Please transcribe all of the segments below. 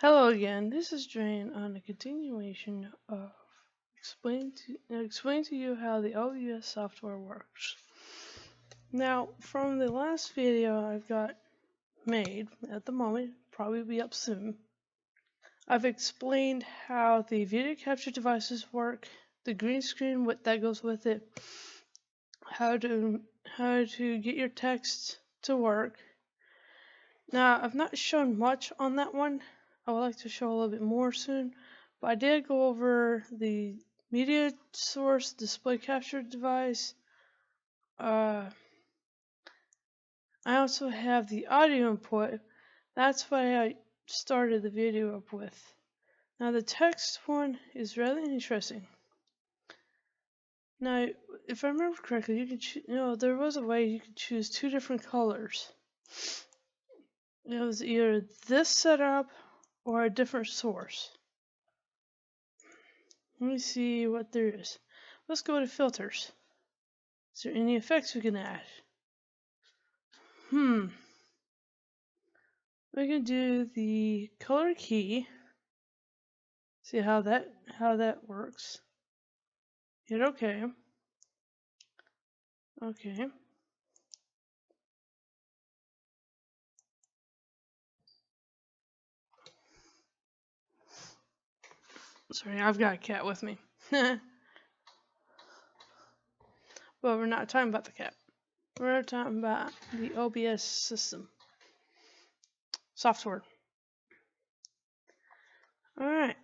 Hello again, this is Drayien on a continuation of explain to you how the OBS software works. Now, from the last video I've got made at the moment, probably be up soon, I've explained how the video capture devices work, the green screen, what that goes with it, how to get your text to work. Now, I've not shown much on that one. I would like to show a little bit more soon, but I did go over the media source, display capture device. I also have the audio input. That's what I started the video up with. Now the text one is really interesting. Now, if I remember correctly, you could there was a way you could choose two different colors. It was either this setup or a different source. Let me see what there is. Let's go to filters. Is there any effects we can add? We can do the color key. See how that works. Hit OK. Okay. Sorry, I've got a cat with me. But we're not talking about the cat. We're talking about the OBS system. Software. Alright.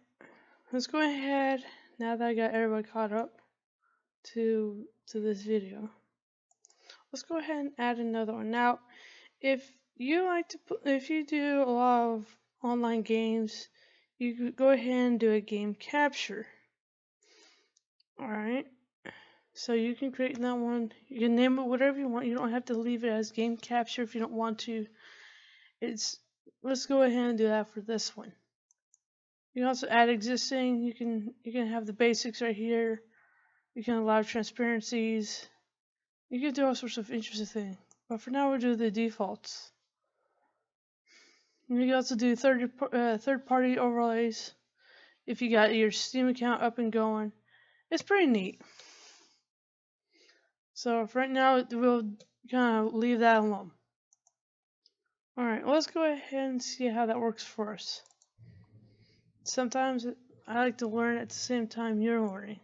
Let's go ahead, now that I got everybody caught up to this video. Let's go ahead and add another one. Now, if you do a lot of online games, you could go ahead and do a game capture. Alright. So you can create that one. You can name it whatever you want. You don't have to leave it as game capture if you don't want to. Let's go ahead and do that for this one. You can also add existing. You can have the basics right here. You can allow transparencies. You can do all sorts of interesting things. But for now, we'll do the defaults. You can also do third-party overlays if you got your Steam account up and going. It's pretty neat. So for right now, we'll kind of leave that alone. Alright, let's go ahead and see how that works for us. Sometimes I like to learn at the same time you're learning.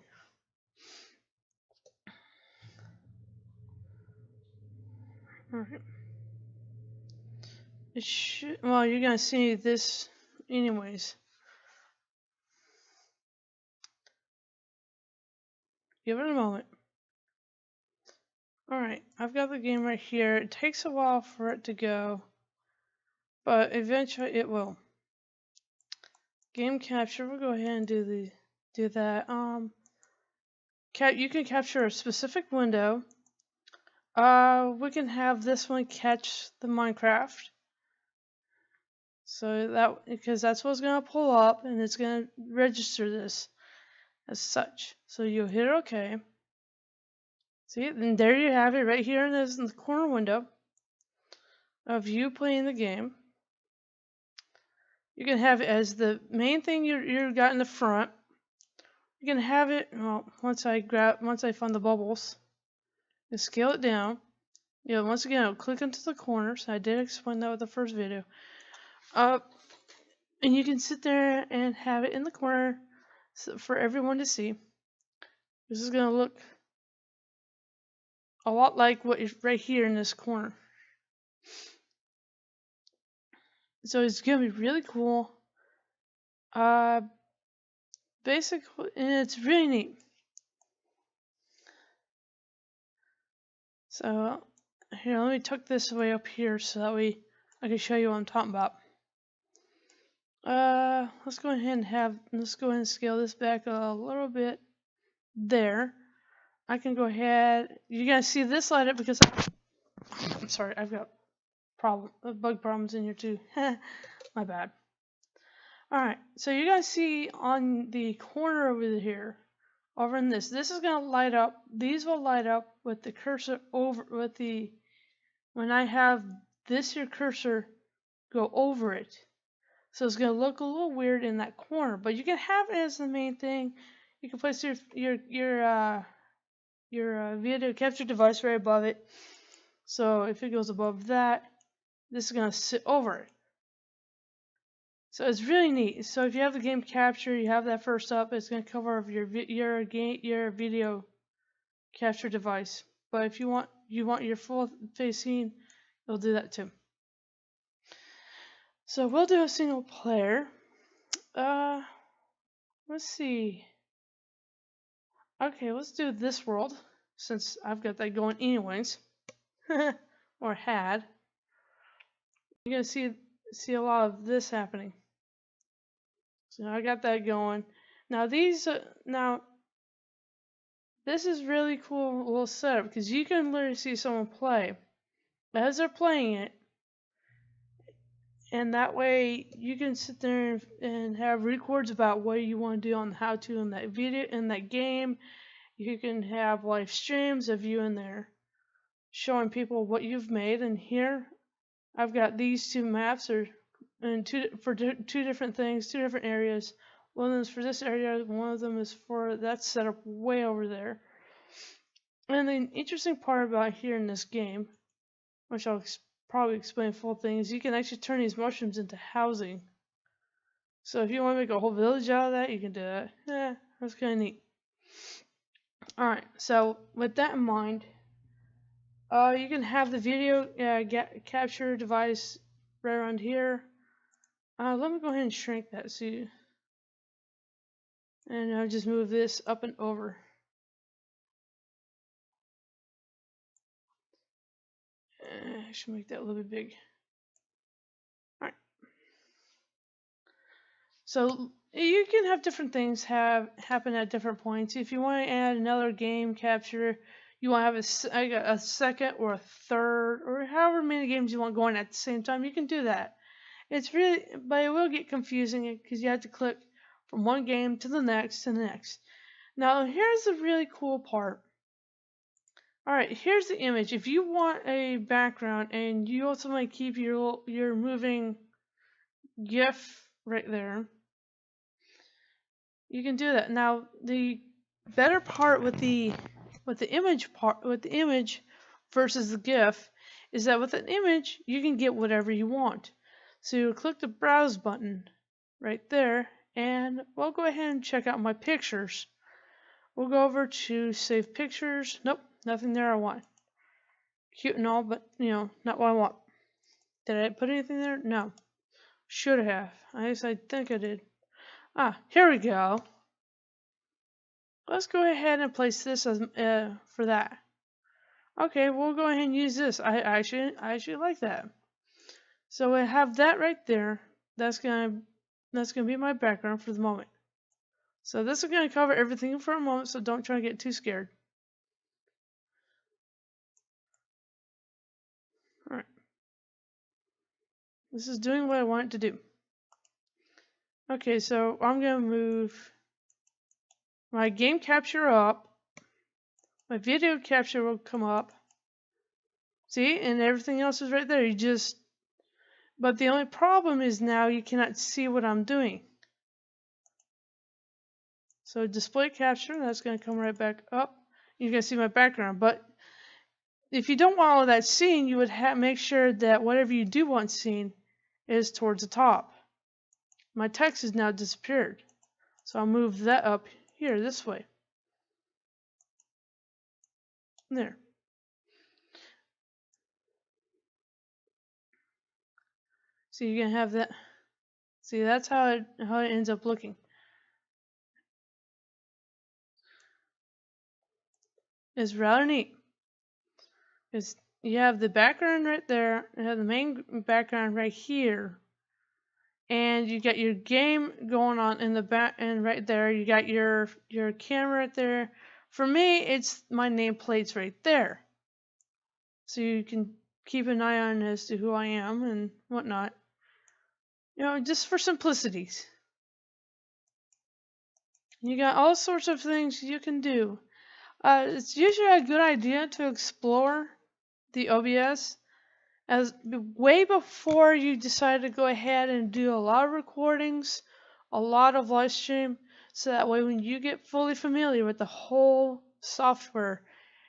Alright. Well, you're gonna see this anyways. Give it a moment. Alright, I've got the game right here. It takes a while for it to go, but eventually it will. Game capture, we'll go ahead and do that. You can capture a specific window. We can have this one catch the Minecraft. So because that's what's gonna pull up and it's gonna register this as such. So you'll hit OK. See, and there you have it right here in the corner window of you playing the game. You can have it as the main thing you got in the front. You can have it, well, once I find the bubbles, and scale it down. Once again, I'll click into the corners. I did explain that with the first video. And you can sit there and have it in the corner for everyone to see. This is gonna look a lot like what is right here in this corner. So it's gonna be really cool. Basically, and it's really neat. So here, let me tuck this way up here so that way I can show you what I'm talking about. Let's go ahead and scale this back a little bit. There. I can go ahead. You guys see this light up because I'm sorry, I've got bug problems in here too. My bad. Alright, so you guys see on the corner over here, over in this is gonna light up. These will light up with the cursor when I have this here cursor go over it. So it's going to look a little weird in that corner, but you can have it as the main thing. You can place your video capture device right above it. So if it goes above that, this is going to sit over it. So it's really neat. So if you have the game capture, you have that first up, it's going to cover your video capture device. But if you want your full face scene, it'll do that too. So we'll do a single player. Let's see. Okay, let's do this world since I've got that going anyways. Or had. You're gonna see a lot of this happening. So I got that going. Now this is really cool little setup because you can literally see someone play as they're playing it, and that way you can sit there and have records about what you want to do on how to in that video in that game. You can have live streams of you in there showing people what you've made. And here I've got these two maps for two different things, two different areas. One of them is for this area, one of them is for that setup way over there. And the interesting part about here in this game, which I'll probably explain full thing, is you can actually turn these mushrooms into housing. So if you want to make a whole village out of that, you can do that. Yeah, that's kind of neat. Alright, so with that in mind, you can have the video capture device right around here. Let me go ahead and shrink that and I'll just move this up and over. I should make that a little bit big. Alright. So you can have different things happen at different points. If you want to add another game capture, you want to have a second or a third or however many games you want going at the same time, you can do that. It's really, but it will get confusing because you have to click from one game to the next to the next. Now here's the really cool part. Alright, here's the image. If you want a background and you also want to keep your moving GIF right there, you can do that. Now the better part with the image versus the GIF is that with an image you can get whatever you want. So you click the browse button right there, and we'll go ahead and check out my pictures. We'll go over to save pictures. Nope, nothing there I want. Cute and all, but not what I want. Did I put anything there? No. Should have. I think I did. Here we go. Let's go ahead and place this as for that. Okay, we'll go ahead and use this. I actually like that. So I have that right there. That's gonna be my background for the moment. So this is gonna cover everything for a moment, so don't try to get too scared. Alright. This is doing what I want it to do. Okay, so I'm gonna move my game capture up. My video capture will come up. See, and everything else is right there. But the only problem is now you cannot see what I'm doing. So display capture, that's going to come right back up. You can see my background. But if you don't want all of that seen, you would make sure that whatever you do want seen is towards the top. My text has now disappeared. So I'll move that up here this way. There. So you're going to have that. See, that's how it ends up looking. It's rather neat. Because you have the background right there, you have the main background right here, and you got your game going on in the back, and right there you got your camera right there. For me, it's my nameplates right there, so you can keep an eye on as to who I am and whatnot. Just for simplicities. You got all sorts of things you can do. It's usually a good idea to explore the OBS as way before you decide to go ahead and do a lot of recordings, a lot of live stream, so that way when you get fully familiar with the whole software,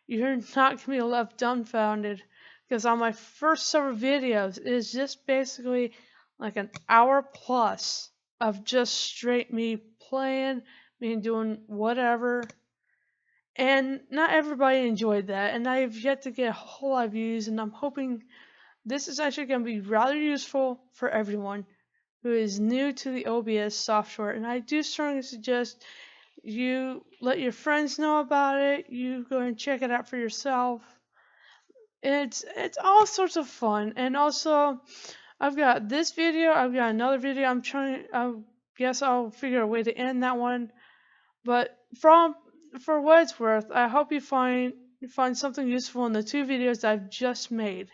you're not going to be left dumbfounded. Because on my first several videos, it's just basically like an hour plus of just straight me playing, me doing whatever. And not everybody enjoyed that, and I've yet to get a whole lot of views, and I'm hoping this is actually going to be rather useful for everyone who is new to the OBS software. And I do strongly suggest you let your friends know about it, you go and check it out for yourself. It's all sorts of fun. And also, I've got this video, I've got another video. I guess I'll figure a way to end that one. But for what it's worth, I hope you find something useful in the 2 videos that I've just made.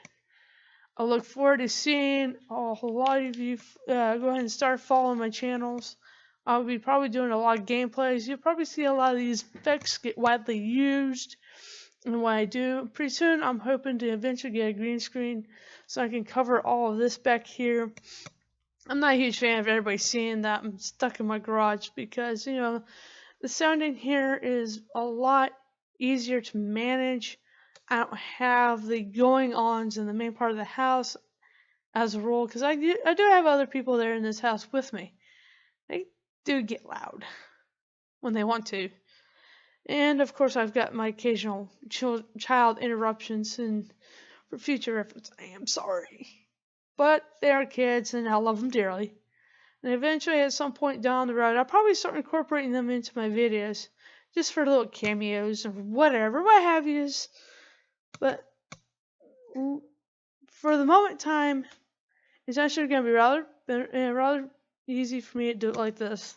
I look forward to seeing a lot of you go ahead and start following my channels. I'll be probably doing a lot of gameplays. You'll probably see a lot of these effects get widely used. And when I do, pretty soon I'm hoping to eventually get a green screen so I can cover all of this back here. I'm not a huge fan of everybody seeing that I'm stuck in my garage because, you know, the sound in here is a lot easier to manage. I don't have the going-ons in the main part of the house as a rule, because I do have other people there in this house with me. They do get loud when they want to. And of course I've got my occasional child interruptions, and for future reference, I am sorry. But they are kids and I love them dearly. And eventually at some point down the road, I'll probably start incorporating them into my videos. Just for little cameos or whatever, what have yous. But for the moment in time, it's actually going to be rather easy for me to do it like this.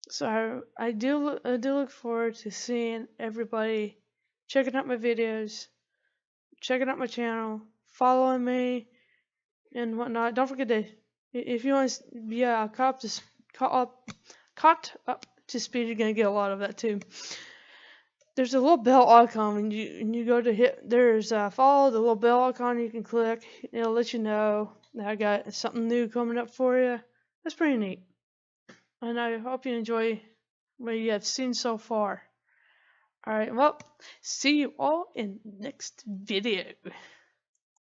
So I do look forward to seeing everybody checking out my videos, checking out my channel, following me, and whatnot. Don't forget to, if you want to be caught up to speed, you're gonna get a lot of that too. There's a little bell icon when you go to hit. There's follow the little bell icon you can click. It'll let you know that I got something new coming up for you. That's pretty neat. And I hope you enjoy what you have seen so far. Alright, well, see you all in the next video.